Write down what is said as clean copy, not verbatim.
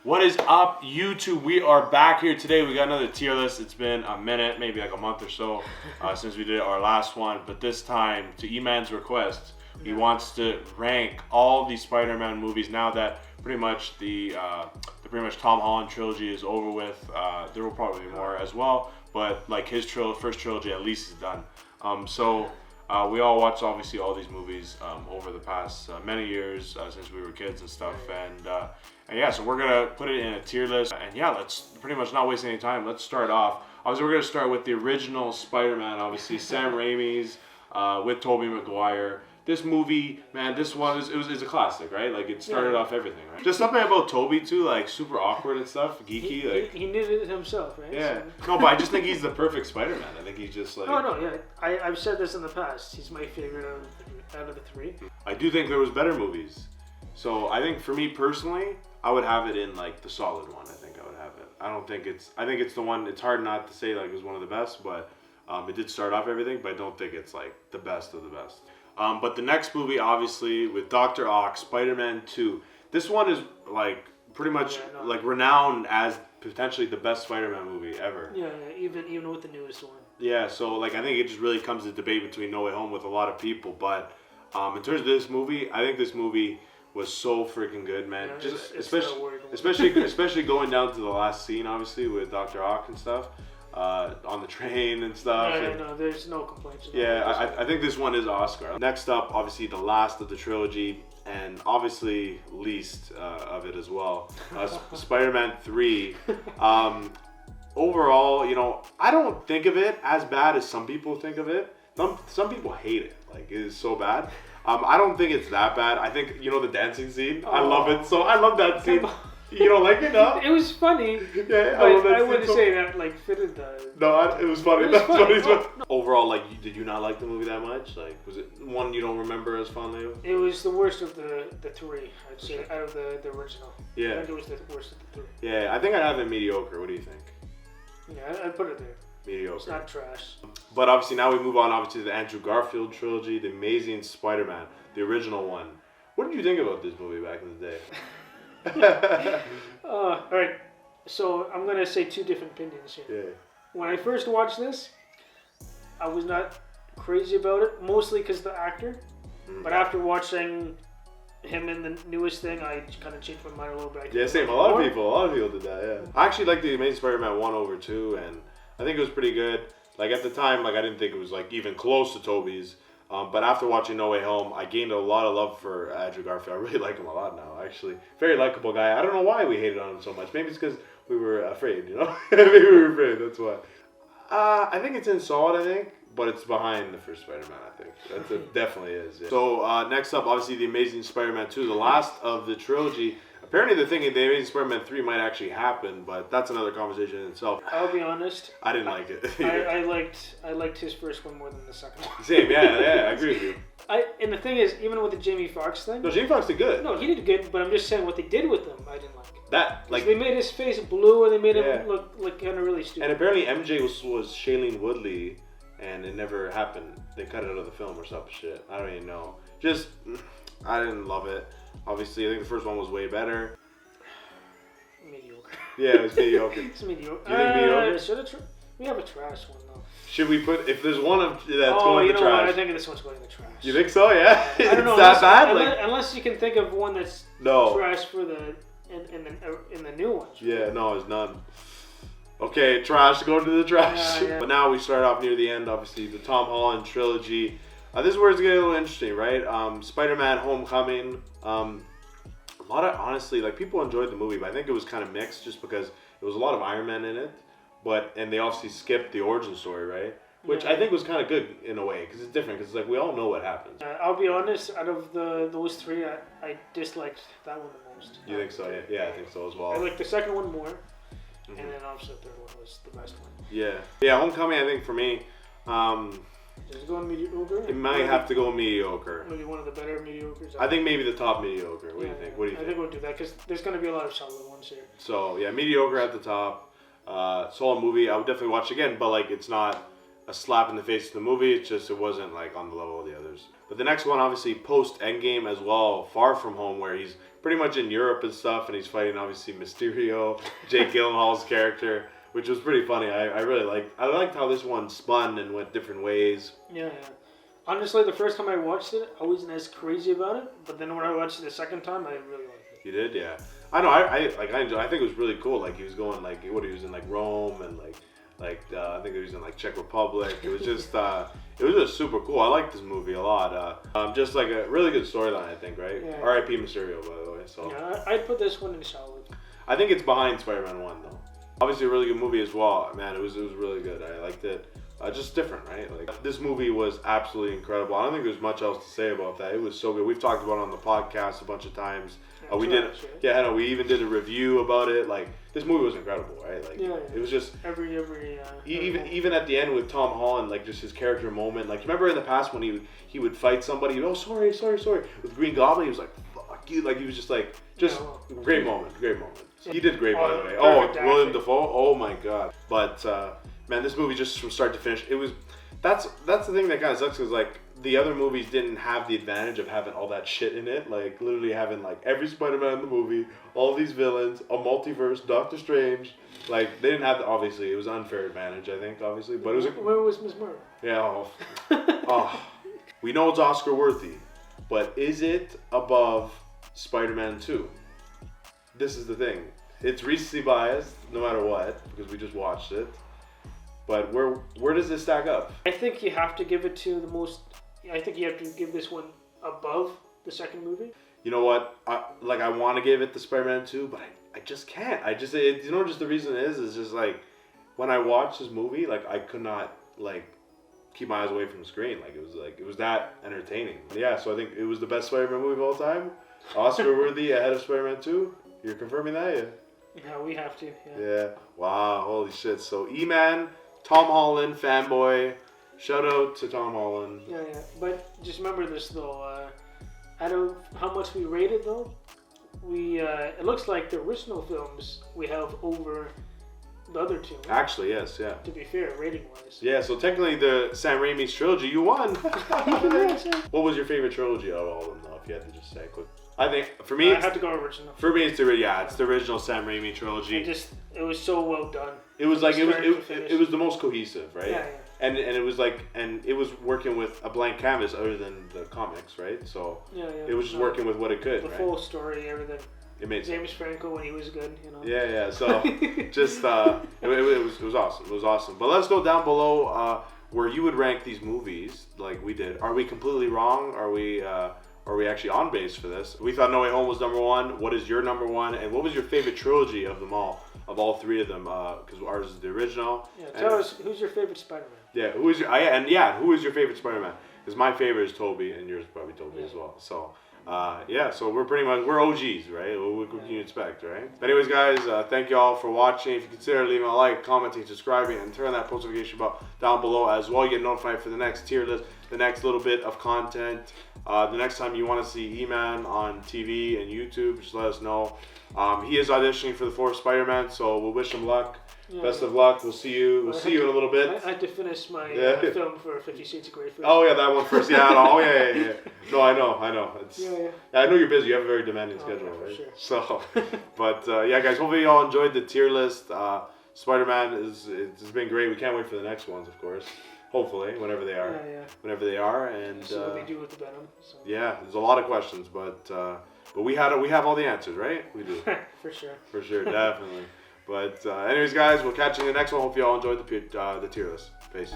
What is up, YouTube? We are back here today. We got another tier list. It's been a minute, maybe like a month or so since we did our last one. But this time, to Eman's request, he wants to rank all the Spider-Man movies now that pretty much the Tom Holland trilogy is over with. There will probably be more as well, but like his first trilogy at least is done. We all watched obviously all these movies over the past many years since we were kids and stuff, and yeah, so we're gonna put it in a tier list, and yeah, let's pretty much not waste any time. Let's start off. Obviously, we're gonna start with the original Spider-Man, obviously Sam Raimi's with Tobey Maguire. This movie, man, this one is a classic, right? Like it started off everything, right? Just something about Tobey too, like super awkward and stuff, geeky. He knit it himself, right? Yeah. No, but I just think he's the perfect Spider-Man. I think he's just like. I've said this in the past. He's my favorite out of the three. I do think there was better movies. So I think for me personally, I would have it in like the solid one. I think I would have it. I think it's the one. It's hard not to say like it was one of the best, but it did start off everything. But I don't think it's like the best of the best. But the next movie, obviously, with Dr. Ock, Spider-Man 2. This one is like pretty much like renowned as potentially the best Spider-Man movie ever. Yeah, even with the newest one. Yeah, so like I think it just really comes to debate between No Way Home with a lot of people. But in terms of this movie, I think this movie was so freaking good, man. Yeah, just it's especially going down to the last scene, obviously with Dr. Ock and stuff. On the train and stuff. No, there's no complaints. I think this one is Oscar. Next up, obviously the last of the trilogy, and obviously least of it as well. Spider-Man 3. Overall, I don't think of it as bad as some people think of it. Some people hate it. Like it is so bad. I don't think it's that bad. I think the dancing scene. I love it. So I love that scene. You don't like it, no? It was funny. Yeah, I wouldn't say that like fitted the. No, it was funny. That's funny. No. Overall, like, did you not like the movie that much? Like, was it one you don't remember as fondly? It was the worst of the three. I'd say out of the original. Yeah. I think it was the worst of the three. Yeah, I think I'd have it mediocre. What do you think? Yeah, I'd put it there. Mediocre. It's not trash. But obviously now we move on obviously to the Andrew Garfield trilogy, The Amazing Spider-Man, the original one. What did you think about this movie back in the day? All right, so I'm gonna say two different opinions here. Yeah. When I first watched this, I was not crazy about it, mostly because the actor. But after watching him in the newest thing, I kind of changed my mind a little bit. Yeah, same. A lot of people did that. Yeah. I actually liked The Amazing Spider-Man 1 over 2, and I think it was pretty good. Like at the time, like I didn't think it was like even close to Tobey's. But after watching No Way Home, I gained a lot of love for Andrew Garfield. I really like him a lot now, actually. Very likable guy. I don't know why we hated on him so much. Maybe it's because we were afraid, Maybe we were afraid, that's why. I think it's in solid, but it's behind the first Spider-Man, I think. It definitely is. Yeah. So next up, obviously, The Amazing Spider-Man 2, the last of the trilogy. Apparently they're thinking The Amazing Spider-Man 3 might actually happen, but that's another conversation in itself. I'll be honest. I didn't like it. I liked his first one more than the second one. Same, yeah, I agree with you. And the thing is, even with the Jamie Foxx thing. No, Jamie Foxx did good. No, he did good, but I'm just saying what they did with him, I didn't like. That like they made his face blue and they made him look like kind of really stupid. And apparently MJ was Shailene Woodley, and it never happened. They cut it out of the film or some shit. I don't even know. Just I didn't love it. Obviously, I think the first one was way better. Mediocre. Yeah, it was mediocre. It's mediocre. You think mediocre? We have a trash one though. Should we put if there's one that's going in the trash? What? I think this one's going in the trash. You think so? Yeah. I don't know. It's that bad? Unless you can think of one that's trash for the in the new ones. Right? Yeah, no, it's none. Okay, trash. Go to the trash. Yeah. But now we start off near the end. Obviously, the Tom Holland trilogy. This is where it's getting a little interesting, right? Spider-Man: Homecoming. A lot of honestly, like people enjoyed the movie, but I think it was kind of mixed just because there was a lot of Iron Man in it, and they obviously skipped the origin story, right? Which I think was kind of good in a way because it's different because it's like we all know what happens. I'll be honest, out of those three, I disliked that one the most. You think so? Yeah, I think so as well. I liked the second one more, and then obviously the third one was the best one. Yeah, Homecoming. I think for me. Does it go in mediocre? It might have to go mediocre. Maybe one of the better mediocres. I think maybe the top mediocre. What do you think? I think we'll do that because there's going to be a lot of solid ones here. So yeah, mediocre at the top. Solid movie. I would definitely watch it again, but like it's not a slap in the face of the movie. It's just it wasn't like on the level of the others. But the next one, obviously, post Endgame as well, Far From Home, where he's pretty much in Europe and stuff, and he's fighting obviously Mysterio, Jake Gyllenhaal's character, which was pretty funny. I really liked. I liked how this one spun and went different ways. Yeah. Honestly, the first time I watched it, I wasn't as crazy about it. But then when I watched it the second time, I really liked it. You did, yeah. I know. I think it was really cool. Like he was going like he was in like Rome and I think he was in like Czech Republic. It was just super cool. I like this movie a lot. Just like a really good storyline, I think, right? Yeah. R.I.P. Mysterio, by the way. So yeah, I'd put this one in solid. I think it's behind Spider-Man 1 though. Obviously, a really good movie as well. Man, it was really good. I liked it. Just different, right? Like this movie was absolutely incredible. I don't think there's much else to say about that. It was so good. We've talked about it on the podcast a bunch of times. We even did a review about it. Like this movie was incredible, right? Like it was just every even at the end with Tom Holland, like just his character moment. Like remember in the past when he would fight somebody, sorry. With Green Goblin, he was like fuck you. Like he was just great moment. He did great, by the way. William Dafoe. Oh my god. But man, this movie just from start to finish, it was. That's the thing that kind of sucks because like the other movies didn't have the advantage of having all that shit in it. Like literally having like every Spider-Man in the movie, all these villains, a multiverse, Doctor Strange. Like they didn't have obviously it was an unfair advantage, I think, obviously. But it was. Where was Ms. Marvel? Yeah. We know it's Oscar worthy, but is it above Spider-Man 2? This is the thing. It's recency biased, no matter what, because we just watched it. But where does this stack up? I think you have to give it to the most. I think you have to give this one above the second movie. You know what? I want to give it to Spider-Man 2, but I just can't. Just the reason is just like when I watched this movie, like I could not like keep my eyes away from the screen. Like it was that entertaining. Yeah, so I think it was the best Spider-Man movie of all time. Oscar worthy ahead of Spider-Man 2. You're confirming that, yeah? Yeah, we have to. Yeah. Wow. Holy shit. So Eman, Tom Holland, fanboy. Shout out to Tom Holland. Yeah. But just remember this though. Out of how much we rated though, it looks like the original films we have over the other two. Actually, yes, yeah. To be fair, rating wise. Yeah. So technically, the Sam Raimi's trilogy, you won. What was your favorite trilogy out of all of them, though? If you had to just say quick. I think for me, I have to go original. For me, it's the original Sam Raimi trilogy. It was so well done. It was like it was the most cohesive, right? Yeah. And it was like it was working with a blank canvas other than the comics, right? So it was just working with what it could. The full story, everything. It made James Franco when he was good, you know. Yeah. So just it was awesome. It was awesome. But let's go down below where you would rank these movies, like we did. Are we completely wrong? Are we actually on base for this? We thought No Way Home was number one. What is your number one? And what was your favorite trilogy of them all? Of all three of them? Because ours is the original. Yeah, tell us, who's your favorite Spider-Man? Yeah, who is your favorite Spider-Man? Because my favorite is Tobey, and yours is probably Tobey as well. So, so we're OGs, right? What can you expect, right? Anyways, guys, thank you all for watching. If you consider leaving a like, commenting, subscribing, and turn that post notification bell down below as well, you get notified for the next tier list, the next little bit of content. The next time you want to see Eman on TV and YouTube, just let us know. He is auditioning for the fourth Spider-Man, so we'll wish him luck. Yeah, Best of luck. We'll see you. We'll see you in a little bit. I had to finish my film for 50 Shades of Grey first. Oh yeah, that one first. Yeah. No, I know. I know you're busy. You have a very demanding schedule, right? Sure. So, but guys, hopefully you all enjoyed the tier list. Spider-Man it's been great. We can't wait for the next ones, of course. Hopefully, whenever they are. Whenever they are, and see what they do with the Venom. So. Yeah, there's a lot of questions, but we have all the answers, right? We do. For sure, definitely. But anyways, guys, we'll catch you in the next one. Hope you all enjoyed the tier list. Peace.